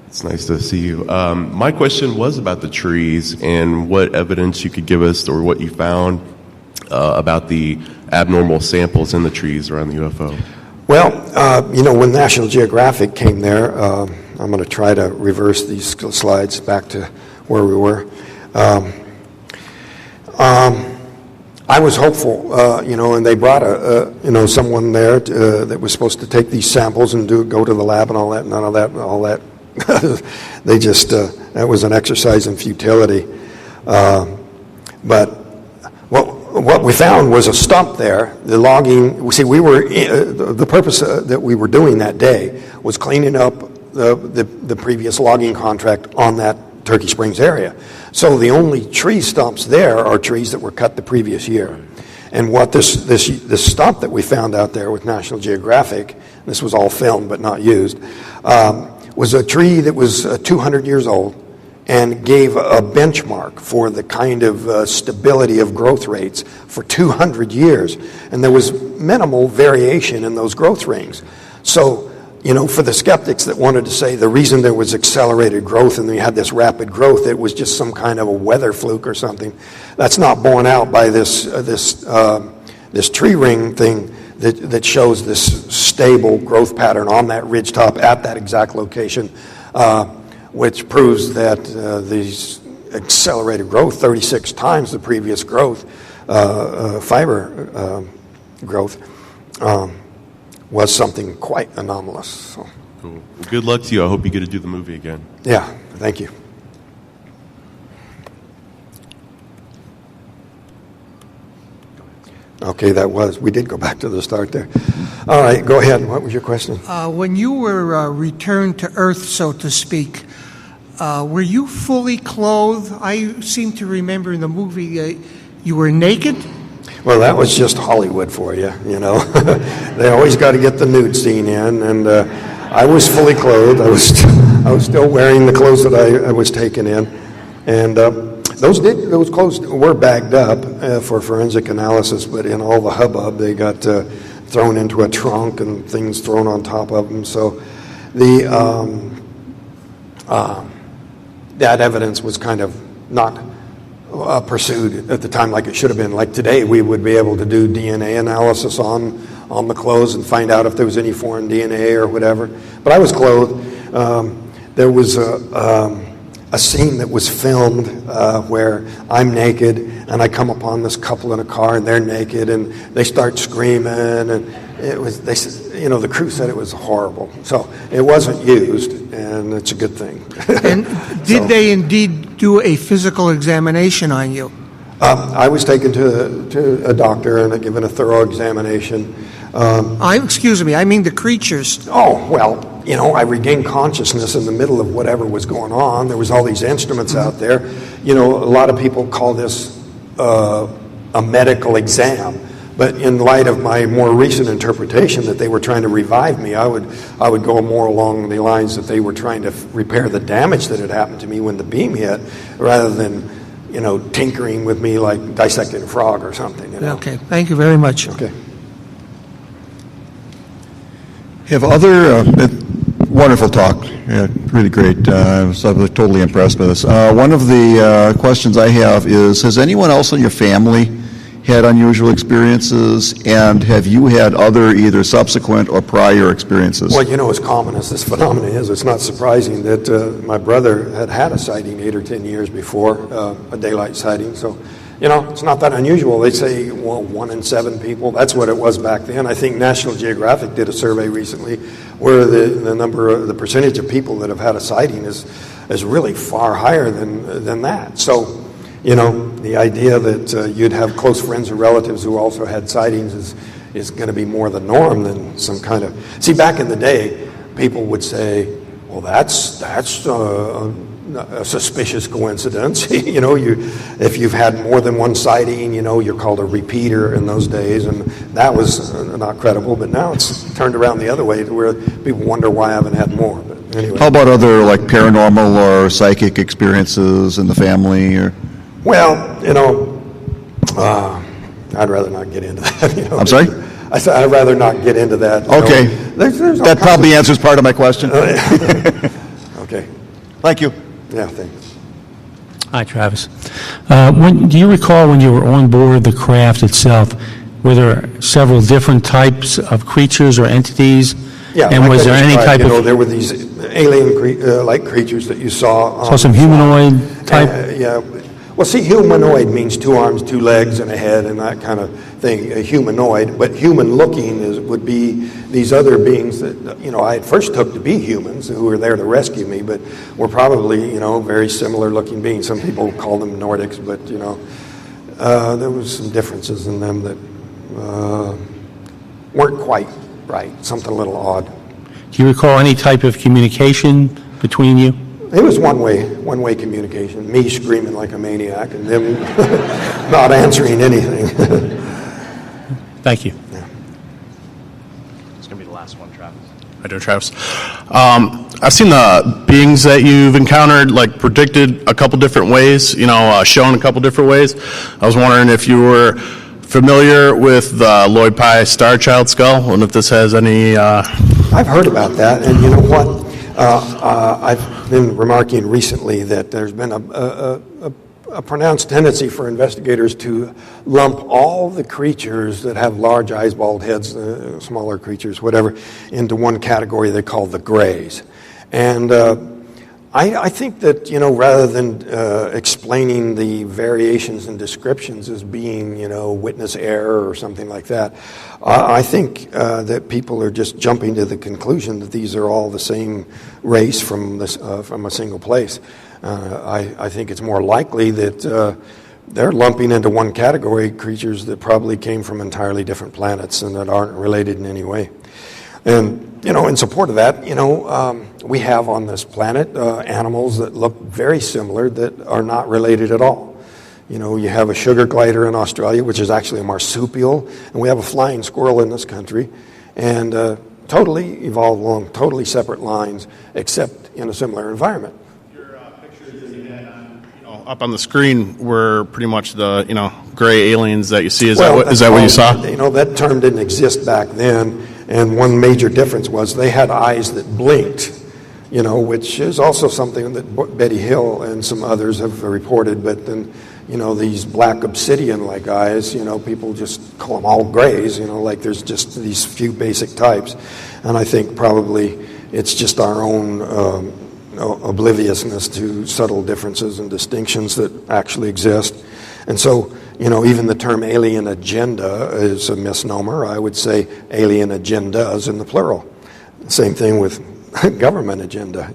It's nice to see you. My question was about the trees and what evidence you could give us or what you found about the abnormal samples in the trees around the UFO. Well, when National Geographic came there, I'm going to try to reverse these slides back to where we were. I was hopeful, and they brought someone there that was supposed to take these samples and go to the lab and all that. None of that, all that. They just that was an exercise in futility. But what we found was a stump there. The logging. See, the purpose that we were doing that day was cleaning up the previous logging contract on that Turkey Springs area. So the only tree stumps there are trees that were cut the previous year. And what this stump that we found out there with National Geographic, this was all filmed but not used, was a tree that was 200 years old and gave a benchmark for the kind of stability of growth rates for 200 years. And there was minimal variation in those growth rings. So, for the skeptics that wanted to say the reason there was accelerated growth and we had this rapid growth, it was just some kind of a weather fluke or something. That's not borne out by this tree ring thing that shows this stable growth pattern on that ridge top at that exact location, which proves that these accelerated growth, 36 times the previous growth, fiber growth, was something quite anomalous. So. Cool. Well, good luck to you. I hope you get to do the movie again. Yeah, thank you. Okay, we did go back to the start there. All right, go ahead. What was your question? When you were returned to Earth, so to speak, were you fully clothed? I seem to remember in the movie you were naked. Well, that was just Hollywood for you, They always got to get the nude scene in, and I was fully clothed. I was still wearing the clothes that I was taken in, and those clothes were bagged up for forensic analysis. But in all the hubbub, they got thrown into a trunk and things thrown on top of them. So that evidence was kind of not pursued at the time like it should have been. Like today, we would be able to do DNA analysis on the clothes and find out if there was any foreign DNA or whatever. But I was clothed. There was a scene that was filmed where I'm naked and I come upon this couple in a car and they're naked and they start screaming, and the crew said it was horrible. So it wasn't used, and it's a good thing. And did they indeed do a physical examination on you? I was taken to a doctor and given a thorough examination. Excuse me, I mean the creatures. Oh, well, I regained consciousness in the middle of whatever was going on. There was all these instruments out there. A lot of people call this a medical exam. But in light of my more recent interpretation that they were trying to revive me, I would go more along the lines that they were trying to repair the damage that had happened to me when the beam hit, rather than, tinkering with me like dissecting a frog or something. Okay, thank you very much. Okay. Have other wonderful talk, yeah, really great. I was totally impressed by this. One of the questions I have is: has anyone else in your family had unusual experiences, and have you had other either subsequent or prior experiences? Well, as common as this phenomenon is, it's not surprising that my brother had a sighting 8 or 10 years before, a daylight sighting. So, it's not that unusual. They say, 1 in 7 people. That's what it was back then. I think National Geographic did a survey recently where the percentage of people that have had a sighting is really far higher than that. So, the idea that you'd have close friends or relatives who also had sightings is going to be more the norm than some kind of... See, back in the day, people would say, well, that's a suspicious coincidence. If you've had more than one sighting, you're called a repeater in those days, and that was not credible. But now it's turned around the other way to where people wonder why I haven't had more. But anyway. How about other paranormal or psychic experiences in the family? Or? Well, I'd rather not get into that. I'm sorry? I said I'd rather not get into that. Okay. There's that probably answers part of my question. Okay. Thank you. Yeah, thanks. Hi, Travis. Do you recall when you were on board the craft itself, were there several different types of creatures or entities? Yeah, And like was I there any described, type you know, of, there were these alien-like creatures that you saw. saw some humanoid type? Yeah. Well, see, humanoid means 2 arms, 2 legs, and a head, and that kind of thing. A humanoid, but human-looking would be these other beings that you know I at first took to be humans who were there to rescue me, but were probably very similar-looking beings. Some people call them Nordics, but there was some differences in them that weren't quite right. Something a little odd. Do you recall any type of communication between you? It was one-way communication. Me screaming like a maniac, and them not answering anything. Thank you. It's going to be the last one, Travis. Hi there, Travis. I've seen the beings that you've encountered, like, predicted a couple different ways, shown a couple different ways. I was wondering if you were familiar with the Lloyd Pye Star Child skull, and if this has any... I've heard about that, and you know what? I've been remarking recently that there's been a pronounced tendency for investigators to lump all the creatures that have large eyes, bald heads, smaller creatures, whatever, into one category they call the grays. And I think that, rather than explaining the variations and descriptions as being, witness error or something like that, I think that people are just jumping to the conclusion that these are all the same race from a single place. I think it's more likely that they're lumping into one category creatures that probably came from entirely different planets and that aren't related in any way. And, in support of that, we have on this planet animals that look very similar that are not related at all. You have a sugar glider in Australia, which is actually a marsupial, and we have a flying squirrel in this country, and totally evolved along totally separate lines, except in a similar environment. Your pictures that you had up on the screen were pretty much the, gray aliens that you see. Is that what you saw? That term didn't exist back then, and one major difference was they had eyes that blinked, which is also something that Betty Hill and some others have reported, but then, these black obsidian-like eyes, people just call them all grays, like there's just these few basic types. And I think probably it's just our own obliviousness to subtle differences and distinctions that actually exist. And so, even the term alien agenda is a misnomer. I would say alien agendas in the plural. Same thing with government agenda,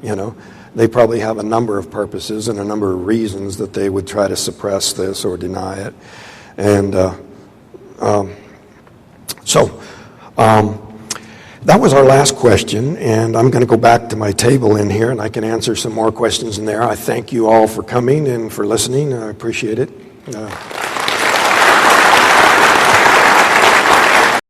They probably have a number of purposes and a number of reasons that they would try to suppress this or deny it. And that was our last question, and I'm going to go back to my table in here, and I can answer some more questions in there. I thank you all for coming and for listening. I appreciate it.